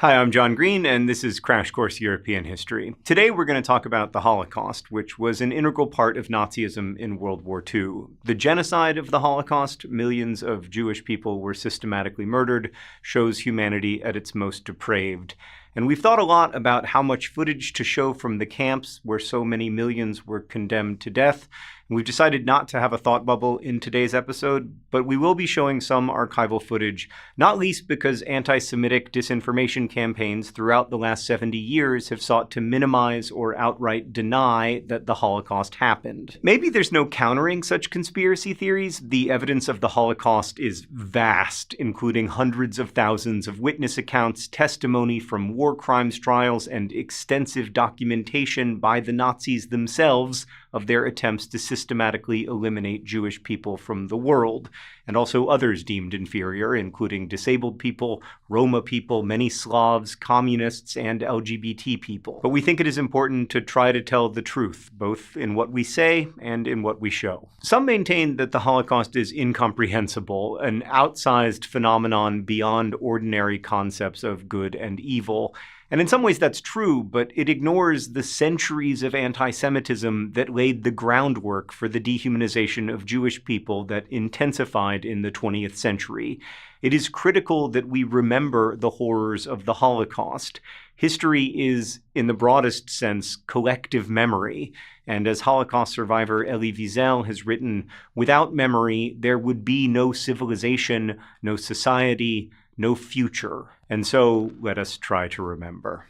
Hi, I'm John Green, and this is Crash Course European History. Today we're going to talk about the Holocaust, which was an integral part of Nazism in World War II. The genocide of the Holocaust, millions of Jewish people were systematically murdered, shows humanity at its most depraved. And we've thought a lot about how much footage to show from the camps where so many millions were condemned to death. And we've decided not to have a thought bubble in today's episode, but we will be showing some archival footage, not least because anti-Semitic disinformation campaigns throughout the last 70 years have sought to minimize or outright deny that the Holocaust happened. Maybe there's no countering such conspiracy theories. The evidence of the Holocaust is vast, including hundreds of thousands of witness accounts, testimony from war crimes trials, and extensive documentation by the Nazis themselves of their attempts to systematically eliminate Jewish people from the world, and also others deemed inferior, including disabled people, Roma people, many Slavs, communists, and LGBT people. But we think it is important to try to tell the truth, both in what we say and in what we show. Some maintain that the Holocaust is incomprehensible, an outsized phenomenon beyond ordinary concepts of good and evil. And in some ways that's true, but it ignores the centuries of anti-Semitism that laid the groundwork for the dehumanization of Jewish people that intensified in the 20th century. It is critical that we remember the horrors of the Holocaust. History is, in the broadest sense, collective memory. And as Holocaust survivor Elie Wiesel has written, without memory, there would be no civilization, no society, no future. And so let us try to remember.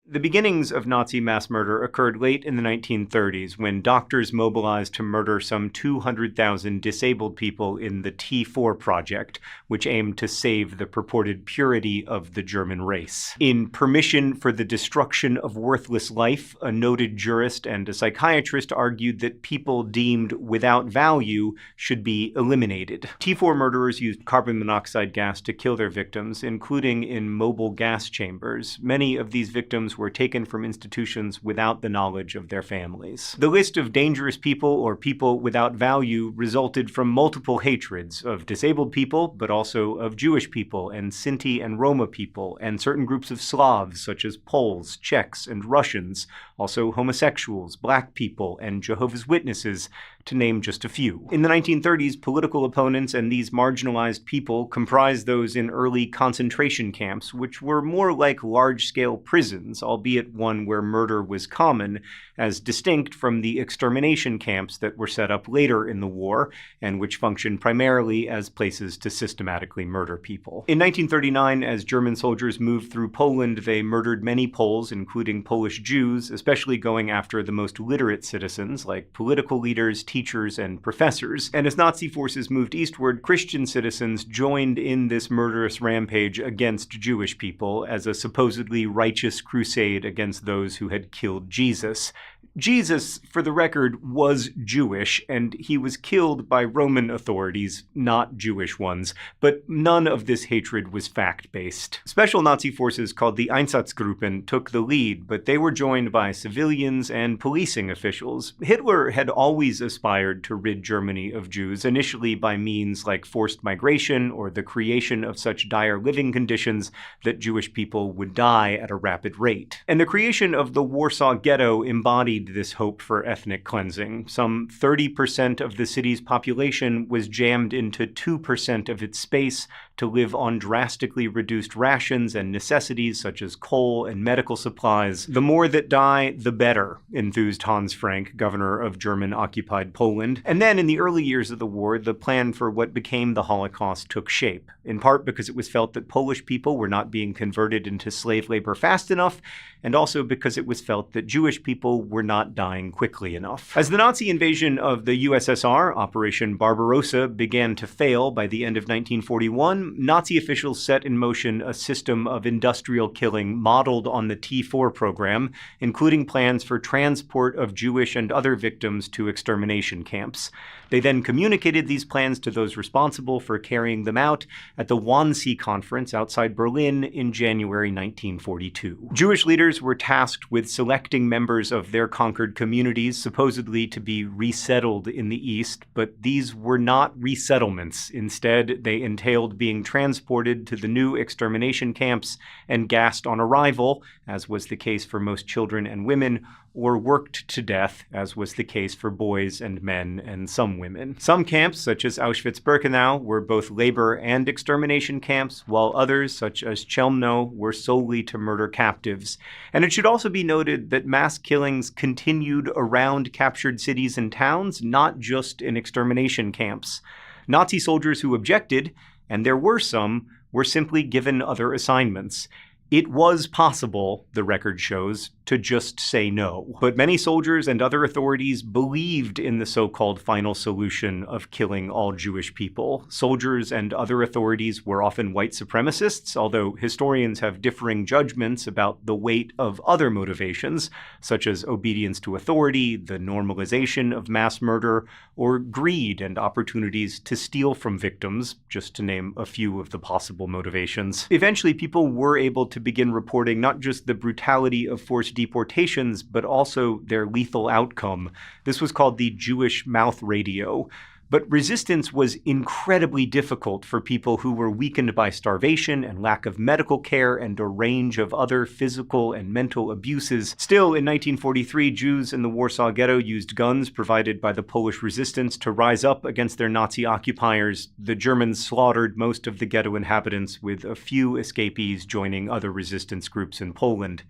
The beginnings of Nazi mass murder occurred late in the 1930s when doctors mobilized to murder some 200,000 disabled people in the T4 project, which aimed to save the purported purity of the German race. In Permission for the Destruction of Worthless Life, a noted jurist and a psychiatrist argued that people deemed without value should be eliminated. T4 murderers used carbon monoxide gas to kill their victims, including in mobile gas chambers. Many of these victims were taken from institutions without the knowledge of their families. The list of dangerous people or people without value resulted from multiple hatreds of disabled people, but also of Jewish people and Sinti and Roma people, and certain groups of Slavs such as Poles, Czechs, and Russians, also homosexuals, black people, and Jehovah's Witnesses, to name just a few. In the 1930s, political opponents and these marginalized people comprised those in early concentration camps, which were more like large-scale prisons, albeit one where murder was common, as distinct from the extermination camps that were set up later in the war, and which functioned primarily as places to systematically murder people. In 1939, as German soldiers moved through Poland, they murdered many Poles, including Polish Jews, especially going after the most literate citizens, like political leaders, teachers, and professors. And as Nazi forces moved eastward, Christian citizens joined in this murderous rampage against Jewish people as a supposedly righteous crusade against those who had killed Jesus. Jesus, for the record, was Jewish, and he was killed by Roman authorities, not Jewish ones, but none of this hatred was fact-based. Special Nazi forces called the Einsatzgruppen took the lead, but they were joined by civilians and policing officials. Hitler had always aspired to rid Germany of Jews, initially by means like forced migration or the creation of such dire living conditions that Jewish people would die at a rapid rate. And the creation of the Warsaw Ghetto embodied this hope for ethnic cleansing. Some 30% of the city's population was jammed into 2% of its space to live on drastically reduced rations and necessities such as coal and medical supplies. The more that die, the better, enthused Hans Frank, governor of German-occupied Poland. And then in the early years of the war, the plan for what became the Holocaust took shape, in part because it was felt that Polish people were not being converted into slave labor fast enough, and also because it was felt that Jewish people were not dying quickly enough. As the Nazi invasion of the USSR, Operation Barbarossa, began to fail by the end of 1941, on, Nazi officials set in motion a system of industrial killing modeled on the T4 program, including plans for transport of Jewish and other victims to extermination camps. They then communicated these plans to those responsible for carrying them out at the Wannsee Conference outside Berlin in January 1942. Jewish leaders were tasked with selecting members of their conquered communities, supposedly to be resettled in the East, but these were not resettlements. Instead, they entailed being transported to the new extermination camps and gassed on arrival, as was the case for most children and women, or worked to death, as was the case for boys and men and some women. Some camps, such as Auschwitz-Birkenau, were both labor and extermination camps, while others, such as Chelmno, were solely to murder captives. And it should also be noted that mass killings continued around captured cities and towns, not just in extermination camps. Nazi soldiers who objected, and there were some, were simply given other assignments. It was possible, the record shows, to just say no. But many soldiers and other authorities believed in the so-called final solution of killing all Jewish people. Soldiers and other authorities were often white supremacists, although historians have differing judgments about the weight of other motivations, such as obedience to authority, the normalization of mass murder, or greed and opportunities to steal from victims, just to name a few of the possible motivations. Eventually, people were able to begin reporting not just the brutality of forced deportations, but also their lethal outcome. This was called the Jewish mouth radio. But resistance was incredibly difficult for people who were weakened by starvation and lack of medical care and a range of other physical and mental abuses. Still, in 1943, Jews in the Warsaw Ghetto used guns provided by the Polish resistance to rise up against their Nazi occupiers. The Germans slaughtered most of the ghetto inhabitants, with a few escapees joining other resistance groups in Poland.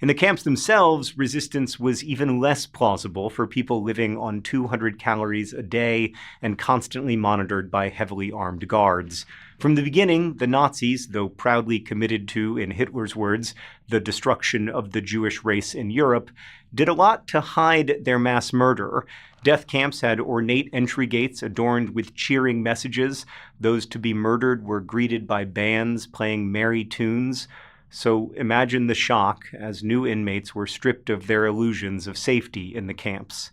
In the camps themselves, resistance was even less plausible for people living on 200 calories a day and constantly monitored by heavily armed guards. From the beginning, the Nazis, though proudly committed to, in Hitler's words, the destruction of the Jewish race in Europe, did a lot to hide their mass murder. Death camps had ornate entry gates adorned with cheering messages. Those to be murdered were greeted by bands playing merry tunes. So imagine the shock as new inmates were stripped of their illusions of safety in the camps.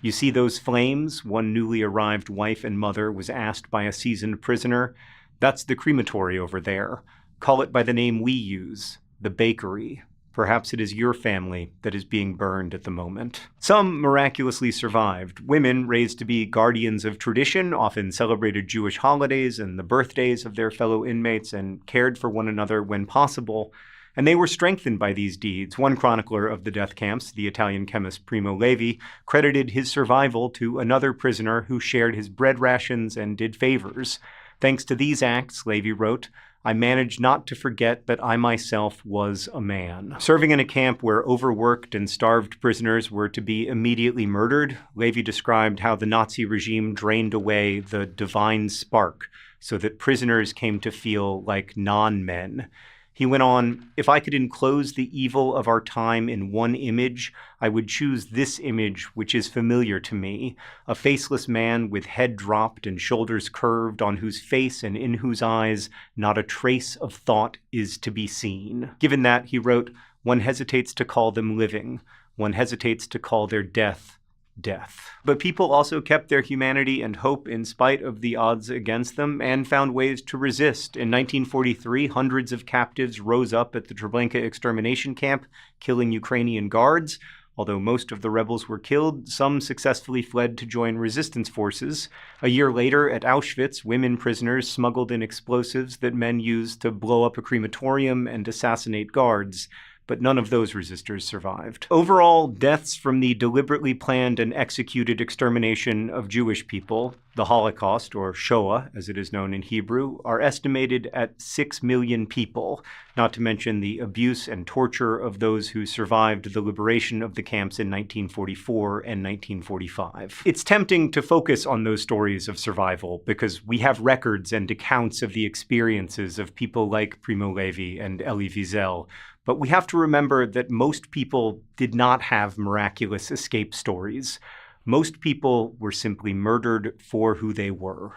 You see those flames? One newly arrived wife and mother was asked by a seasoned prisoner. That's the crematory over there. Call it by the name we use, the bakery. Perhaps it is your family that is being burned at the moment. Some miraculously survived. Women, raised to be guardians of tradition, often celebrated Jewish holidays and the birthdays of their fellow inmates and cared for one another when possible. And they were strengthened by these deeds. One chronicler of the death camps, the Italian chemist Primo Levi, credited his survival to another prisoner who shared his bread rations and did favors. Thanks to these acts, Levi wrote, I managed not to forget that I myself was a man. Serving in a camp where overworked and starved prisoners were to be immediately murdered, Levi described how the Nazi regime drained away the divine spark so that prisoners came to feel like non-men. He went on, if I could enclose the evil of our time in one image, I would choose this image which is familiar to me, a faceless man with head dropped and shoulders curved, on whose face and in whose eyes not a trace of thought is to be seen. Given that, he wrote, one hesitates to call them living. One hesitates to call their death death. But people also kept their humanity and hope in spite of the odds against them and found ways to resist. In 1943, hundreds of captives rose up at the Treblinka extermination camp, killing Ukrainian guards. Although most of the rebels were killed, some successfully fled to join resistance forces. A year later, at Auschwitz, women prisoners smuggled in explosives that men used to blow up a crematorium and assassinate guards. But none of those resistors survived. Overall, deaths from the deliberately planned and executed extermination of Jewish people, the Holocaust, or Shoah, as it is known in Hebrew, are estimated at 6 million people, not to mention the abuse and torture of those who survived the liberation of the camps in 1944 and 1945. It's tempting to focus on those stories of survival because we have records and accounts of the experiences of people like Primo Levi and Elie Wiesel. But we have to remember that most people did not have miraculous escape stories. Most people were simply murdered for who they were,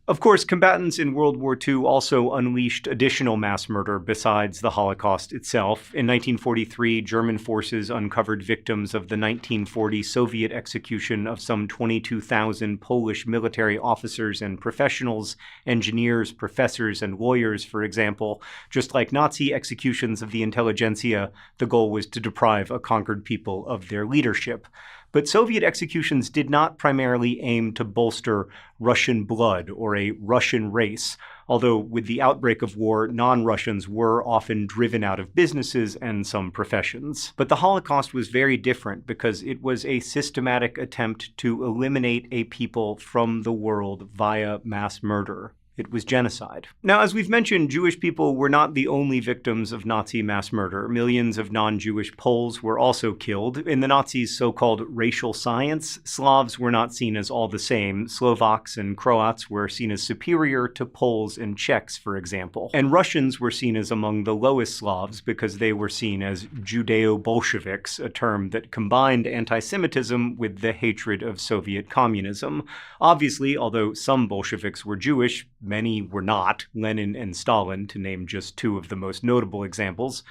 Of course, combatants in World War II also unleashed additional mass murder besides the Holocaust itself. In 1943, German forces uncovered victims of the 1940 Soviet execution of some 22,000 Polish military officers and professionals, engineers, professors, and lawyers, for example. Just like Nazi executions of the intelligentsia, the goal was to deprive a conquered people of their leadership. But Soviet executions did not primarily aim to bolster Russian blood or a Russian race, although with the outbreak of war, non-Russians were often driven out of businesses and some professions. But the Holocaust was very different because it was a systematic attempt to eliminate a people from the world via mass murder. It was genocide. Now, as we've mentioned, Jewish people were not the only victims of Nazi mass murder. Millions of non-Jewish Poles were also killed. In the Nazis' so-called racial science, Slavs were not seen as all the same. Slovaks and Croats were seen as superior to Poles and Czechs, for example. And Russians were seen as among the lowest Slavs because they were seen as Judeo-Bolsheviks, a term that combined anti-Semitism with the hatred of Soviet communism. Obviously, although some Bolsheviks were Jewish, many were not, Lenin and Stalin, to name just two of the most notable examples.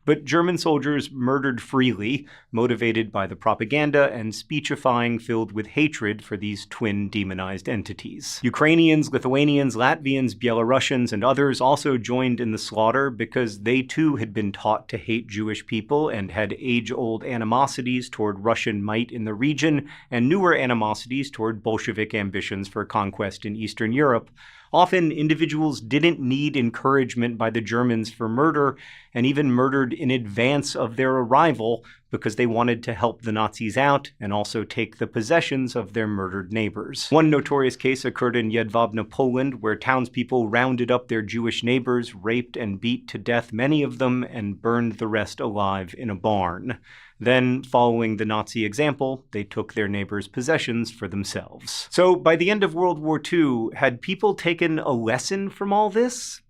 But German soldiers murdered freely, motivated by the propaganda and speechifying filled with hatred for these twin demonized entities. Ukrainians, Lithuanians, Latvians, Belarusians, and others also joined in the slaughter because they too had been taught to hate Jewish people and had age-old animosities toward Russian might in the region and newer animosities toward Bolshevik ambitions for conquest in Eastern Europe. Often, individuals didn't need encouragement by the Germans for murder, and even murdered in advance of their arrival because they wanted to help the Nazis out and also take the possessions of their murdered neighbors. One notorious case occurred in Jedwabne, Poland, where townspeople rounded up their Jewish neighbors, raped and beat to death many of them, and burned the rest alive in a barn. Then, following the Nazi example, they took their neighbors' possessions for themselves. So, by the end of World War II, had people taken a lesson from all this?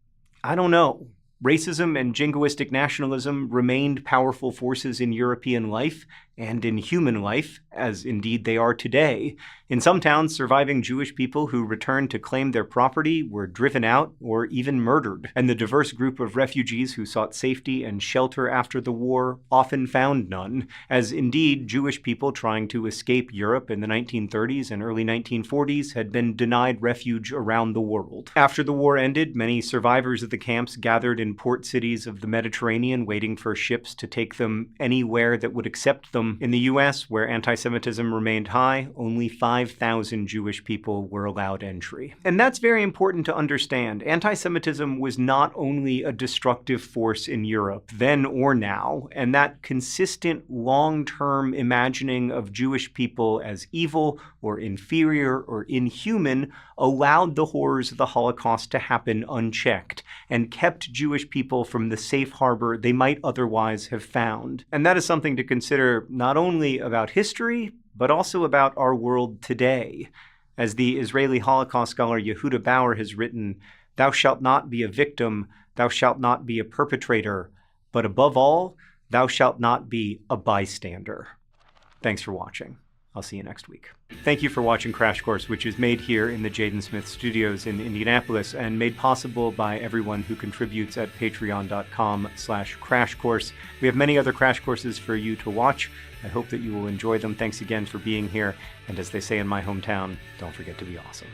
I don't know. Racism and jingoistic nationalism remained powerful forces in European life and in human life, as indeed they are today. In some towns, surviving Jewish people who returned to claim their property were driven out or even murdered. And the diverse group of refugees who sought safety and shelter after the war often found none, as indeed Jewish people trying to escape Europe in the 1930s and early 1940s had been denied refuge around the world. After the war ended, many survivors of the camps gathered in port cities of the Mediterranean, waiting for ships to take them anywhere that would accept them. In the US, where anti-Semitism remained high, only 5,000 Jewish people were allowed entry. And that's very important to understand. Anti-Semitism was not only a destructive force in Europe, then or now, and that consistent long-term imagining of Jewish people as evil or inferior or inhuman allowed the horrors of the Holocaust to happen unchecked and kept Jewish people from the safe harbor they might otherwise have found. And that is something to consider not only about history, but also about our world today. As the Israeli Holocaust scholar Yehuda Bauer has written, "Thou shalt not be a victim, thou shalt not be a perpetrator, but above all, thou shalt not be a bystander." Thanks for watching. I'll see you next week. Thank you for watching Crash Course, which is made here in the Jaden Smith Studios in Indianapolis and made possible by everyone who contributes at patreon.com/crashcourse. We have many other crash courses for you to watch. I hope that you will enjoy them. Thanks again for being here. And as they say in my hometown, don't forget to be awesome.